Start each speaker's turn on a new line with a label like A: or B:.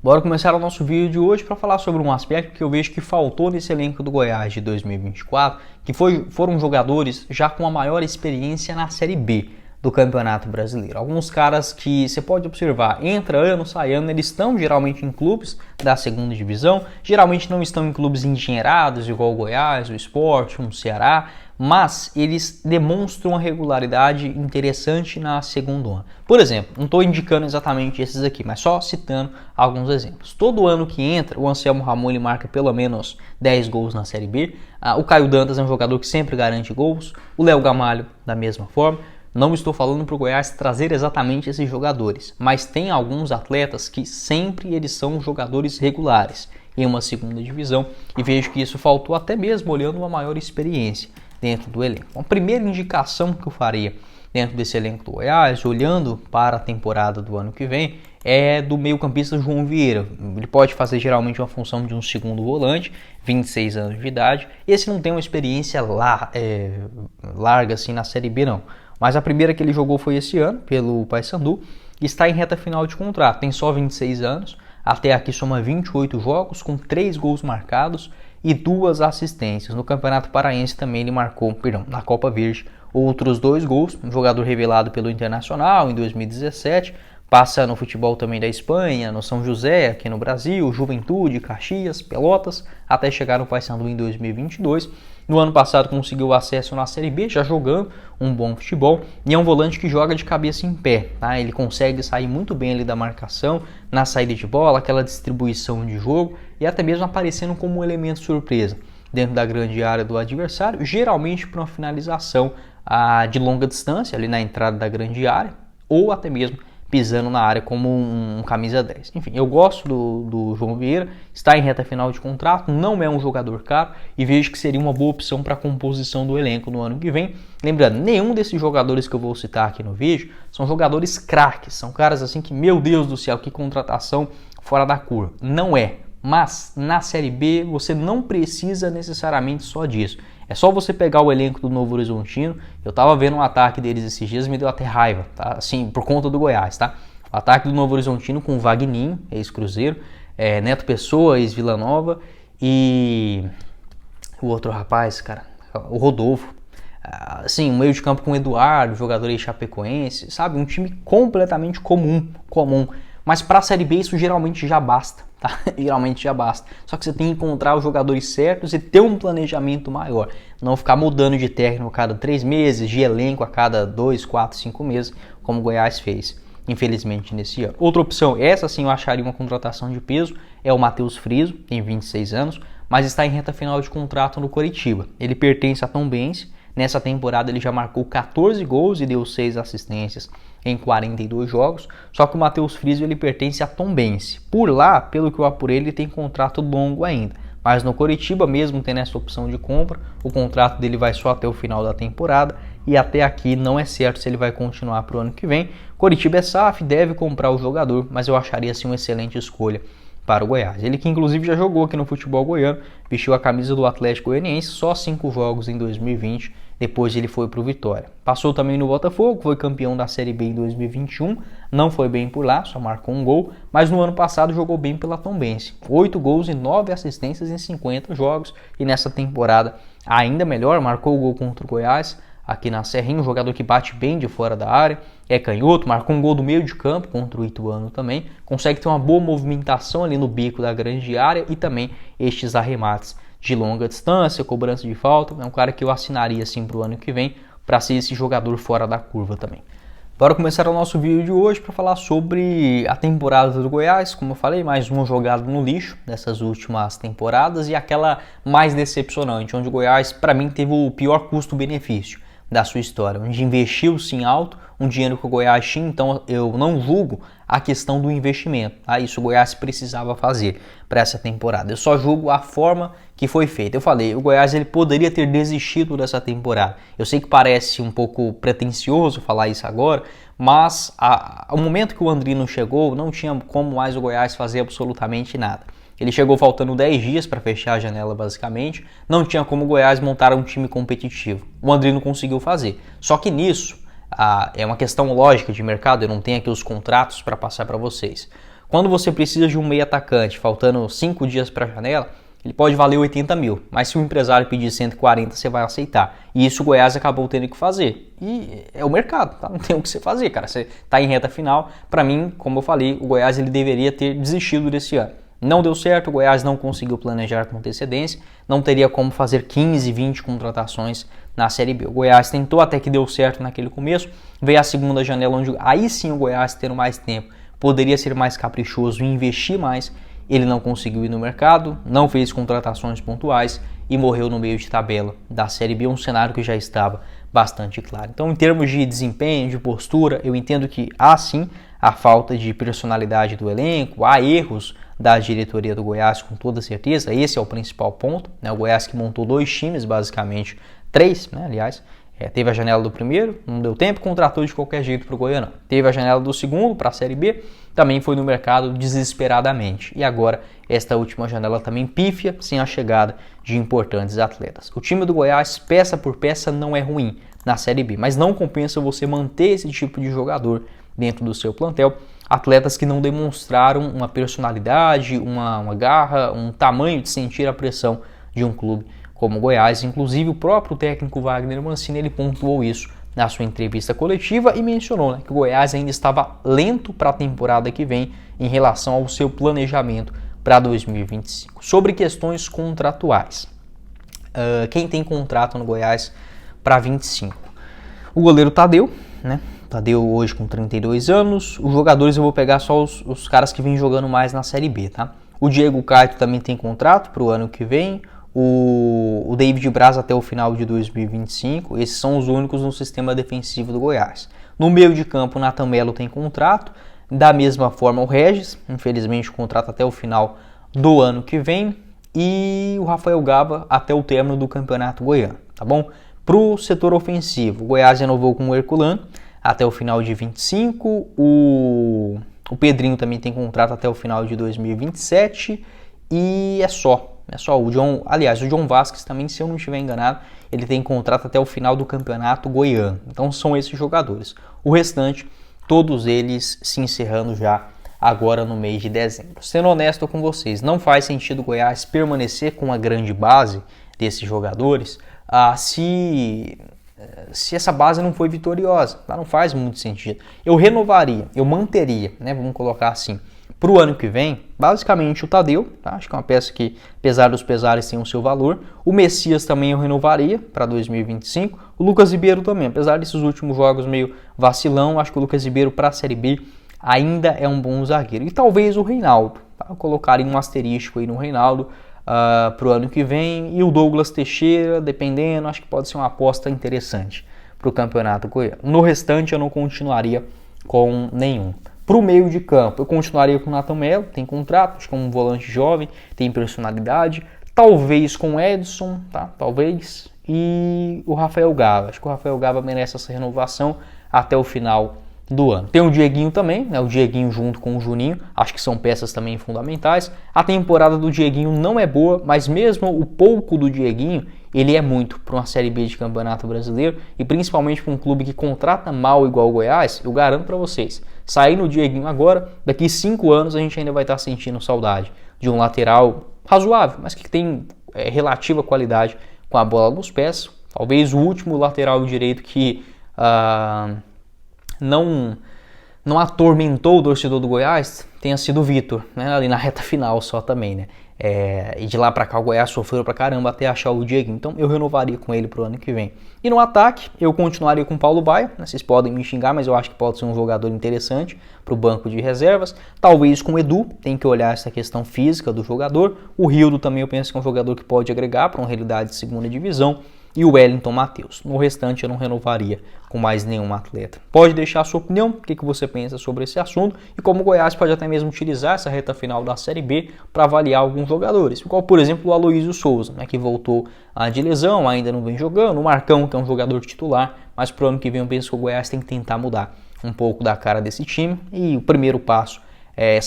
A: Bora começar o nosso vídeo de hoje para falar sobre um aspecto que eu vejo que faltou nesse elenco do Goiás de 2024, que foram jogadores já com a maior experiência na Série B do Campeonato Brasileiro. Alguns caras que você pode observar, entra ano, sai ano, eles estão geralmente em clubes da segunda divisão, geralmente não estão em clubes endinheirados, igual o Goiás, o Sport, o Ceará, mas eles demonstram uma regularidade interessante na segunda ano. Por exemplo, não estou indicando exatamente esses aqui, mas só citando alguns exemplos. Todo ano que entra, o Anselmo Ramon ele marca pelo menos 10 gols na Série B, o Caio Dantas é um jogador que sempre garante gols, o Léo Gamalho da mesma forma. Não estou falando para o Goiás trazer exatamente esses jogadores, mas tem alguns atletas que sempre eles são jogadores regulares em uma segunda divisão e vejo que isso faltou até mesmo olhando uma maior experiência dentro do elenco. A primeira indicação que eu faria dentro desse elenco do Goiás, olhando para a temporada do ano que vem, é do meio-campista João Vieira. Ele pode fazer geralmente uma função de um segundo volante, 26 anos de idade. Esse não tem uma experiência larga assim na Série B não. Mas a primeira que ele jogou foi esse ano, pelo Paysandu, e está em reta final de contrato. Tem só 26 anos, até aqui soma 28 jogos, com 3 gols marcados e 2 assistências. No Campeonato Paraense também ele marcou, na Copa Verde, outros 2 gols. Um jogador revelado pelo Internacional em 2017, passa no futebol também da Espanha, no São José, aqui no Brasil, Juventude, Caxias, Pelotas, até chegar no Paysandu em 2022. No ano passado conseguiu acesso na Série B, já jogando um bom futebol, e é um volante que joga de cabeça em pé, tá? Ele consegue sair muito bem ali da marcação, na saída de bola, aquela distribuição de jogo, e até mesmo aparecendo como um elemento surpresa dentro da grande área do adversário, geralmente para uma finalização de longa distância, ali na entrada da grande área, ou até mesmo pisando na área como um camisa 10. Enfim, eu gosto do João Vieira, está em reta final de contrato, não é um jogador caro e vejo que seria uma boa opção para a composição do elenco no ano que vem. Lembrando, nenhum desses jogadores que eu vou citar aqui no vídeo são jogadores craques, são caras assim que, meu Deus do céu, que contratação fora da curva. Não é, mas na Série B você não precisa necessariamente só disso. É só você pegar o elenco do Novo Horizontino. Eu tava vendo um ataque deles esses dias, me deu até raiva, tá? Assim, por conta do Goiás, tá? O ataque do Novo Horizontino com o Vagninho, ex-Cruzeiro, Neto Pessoa, ex-Vila Nova, e o outro rapaz, cara, o Rodolfo. Assim, um meio de campo com o Eduardo, jogador aí chapecoense, sabe? Um time completamente comum. Mas para a Série B isso geralmente já basta, tá? Geralmente já basta. Só que você tem que encontrar os jogadores certos e ter um planejamento maior. Não ficar mudando de técnico a cada 3 meses, de elenco a cada 2, 4, 5 meses, como o Goiás fez, infelizmente, nesse ano. Outra opção, essa sim eu acharia uma contratação de peso, é o Matheus Friso, tem 26 anos, mas está em reta final de contrato no Coritiba. Ele pertence a Tombense. Nessa temporada ele já marcou 14 gols e deu 6 assistências em 42 jogos, só que o Matheus Friso ele pertence a Tombense. Por lá, pelo que eu apurei, ele tem contrato longo ainda, mas no Coritiba, mesmo tendo essa opção de compra, o contrato dele vai só até o final da temporada e até aqui não é certo se ele vai continuar para o ano que vem. Coritiba é SAF, deve comprar o jogador, mas eu acharia assim uma excelente escolha para o Goiás. Ele que inclusive já jogou aqui no futebol goiano, vestiu a camisa do Atlético Goianiense, só 5 jogos em 2020, depois ele foi para o Vitória. Passou também no Botafogo, foi campeão da Série B em 2021, não foi bem por lá, só marcou um gol, mas no ano passado jogou bem pela Tombense. 8 gols e 9 assistências em 50 jogos, e nessa temporada ainda melhor, marcou o gol contra o Goiás, aqui na Serrinha, um jogador que bate bem de fora da área, é canhoto, marcou um gol do meio de campo contra o Ituano também, consegue ter uma boa movimentação ali no bico da grande área e também estes arremates de longa distância, cobrança de falta. É um cara que eu assinaria assim para o ano que vem, para ser esse jogador fora da curva também. Bora começar o nosso vídeo de hoje para falar sobre a temporada do Goiás. Como eu falei, mais uma jogada no lixo dessas últimas temporadas e aquela mais decepcionante, onde o Goiás para mim teve o pior custo-benefício da sua história, onde investiu sim alto, um dinheiro que o Goiás tinha, então eu não julgo a questão do investimento, tá? Isso o Goiás precisava fazer para essa temporada, eu só julgo a forma que foi feita. Eu falei, o Goiás ele poderia ter desistido dessa temporada, eu sei que parece um pouco pretensioso falar isso agora, mas ao momento que o Andrino chegou, não tinha como mais o Goiás fazer absolutamente nada. Ele chegou faltando 10 dias para fechar a janela basicamente, não tinha como o Goiás montar um time competitivo. O Andrino conseguiu fazer, só que nisso é uma questão lógica de mercado, eu não tenho aqui os contratos para passar para vocês. Quando você precisa de um meio atacante, faltando 5 dias para a janela, ele pode valer 80 mil, mas se o empresário pedir 140, você vai aceitar. E isso o Goiás acabou tendo que fazer. E é o mercado, tá? Não tem o que você fazer, cara. Você tá em reta final. Para mim, como eu falei, o Goiás ele deveria ter desistido desse ano. Não deu certo, o Goiás não conseguiu planejar com antecedência, não teria como fazer 15, 20 contratações na Série B. O Goiás tentou até que deu certo naquele começo, veio a segunda janela onde aí sim o Goiás, tendo mais tempo, poderia ser mais caprichoso e investir mais. Ele não conseguiu ir no mercado, não fez contratações pontuais e morreu no meio de tabela da Série B, um cenário que já estava bastante claro. Então, em termos de desempenho, de postura, eu entendo que há sim a falta de personalidade do elenco, há erros da diretoria do Goiás, com toda certeza. Esse é o principal ponto, né? O Goiás que montou 2 times, basicamente 3, né? Aliás, teve a janela do primeiro, não deu tempo, contratou de qualquer jeito para o Goianão. Teve a janela do segundo para a Série B, também foi no mercado desesperadamente. E agora, esta última janela também pífia, sem a chegada de importantes atletas. O time do Goiás, peça por peça, não é ruim na Série B, mas não compensa você manter esse tipo de jogador dentro do seu plantel. Atletas que não demonstraram uma personalidade, uma garra, um tamanho de sentir a pressão de um clube como o Goiás. Inclusive o próprio técnico Wagner Mancini ele pontuou isso na sua entrevista coletiva e mencionou, né, que o Goiás ainda estava lento para a temporada que vem em relação ao seu planejamento para 2025. Sobre questões contratuais, quem tem contrato no Goiás para 25? O goleiro Tadeu, né? Tadeu hoje com 32 anos. Os jogadores eu vou pegar só os caras que vêm jogando mais na Série B, tá? O Diego Caetano também tem contrato para o ano que vem. O David Braz até o final de 2025. Esses são os únicos no sistema defensivo do Goiás. No meio de campo, o Nathan Melo tem contrato. Da mesma forma, o Regis, infelizmente, o contrato até o final do ano que vem. E o Rafael Gaba até o término do Campeonato Goiano, tá bom? Para o setor ofensivo, o Goiás renovou com o Herculano até o final de 25. O Pedrinho também tem contrato até o final de 2027. E é só. O John Vasquez também, se eu não estiver enganado, ele tem contrato até o final do Campeonato Goiano. Então são esses jogadores. O restante, todos eles se encerrando já agora no mês de dezembro. Sendo honesto com vocês, não faz sentido o Goiás permanecer com a grande base desses jogadores se essa base não foi vitoriosa. Tá? Não faz muito sentido. Eu renovaria, eu manteria, né? Vamos colocar assim, para o ano que vem, basicamente o Tadeu, tá? Acho que é uma peça que, apesar dos pesares, tem o seu valor. O Messias também eu renovaria para 2025. O Lucas Ribeiro também, apesar desses últimos jogos meio vacilão, acho que o Lucas Ribeiro para a Série B ainda é um bom zagueiro. E talvez o Reinaldo, tá? Eu colocaria um asterisco aí no Reinaldo para o ano que vem. E o Douglas Teixeira, dependendo, acho que pode ser uma aposta interessante para o Campeonato Goiano. No restante eu não continuaria com nenhum. Para o meio de campo, eu continuaria com o Nathan Melo, tem contrato, acho que é um volante jovem, tem personalidade. Talvez com o Edson, tá? Talvez. E o Rafael Gaba. Acho que o Rafael Gaba merece essa renovação até o final do ano. Tem o Dieguinho também, né? O Dieguinho junto com o Juninho, acho que são peças também fundamentais. A temporada do Dieguinho não é boa, mas mesmo o pouco do Dieguinho, ele é muito para uma Série B de Campeonato Brasileiro e principalmente para um clube que contrata mal igual o Goiás. Eu garanto para vocês, saindo o Dieguinho agora, daqui 5 anos a gente ainda vai estar sentindo saudade de um lateral razoável, mas que tem relativa qualidade com a bola nos pés. Talvez o último lateral direito que não atormentou o torcedor do Goiás tenha sido o Vitor, né? Ali na reta final só também, né? E de lá pra cá o Goiás sofreu pra caramba até achar o Diego, então eu renovaria com ele pro ano que vem. E no ataque, eu continuaria com o Paulo Baia, né? Vocês podem me xingar, mas eu acho que pode ser um jogador interessante pro banco de reservas. Talvez com o Edu, tem que olhar essa questão física do jogador. O Rildo também eu penso que é um jogador que pode agregar para uma realidade de segunda divisão. E o Wellington Matheus. No restante eu não renovaria com mais nenhum atleta. Pode deixar a sua opinião, o que você pensa sobre esse assunto e como o Goiás pode até mesmo utilizar essa reta final da Série B para avaliar alguns jogadores. Igual, por exemplo, o Aloysio Souza, né, que voltou de lesão, ainda não vem jogando. O Marcão, que é um jogador titular, mas para o ano que vem eu penso que o Goiás tem que tentar mudar um pouco da cara desse time. E o primeiro passo são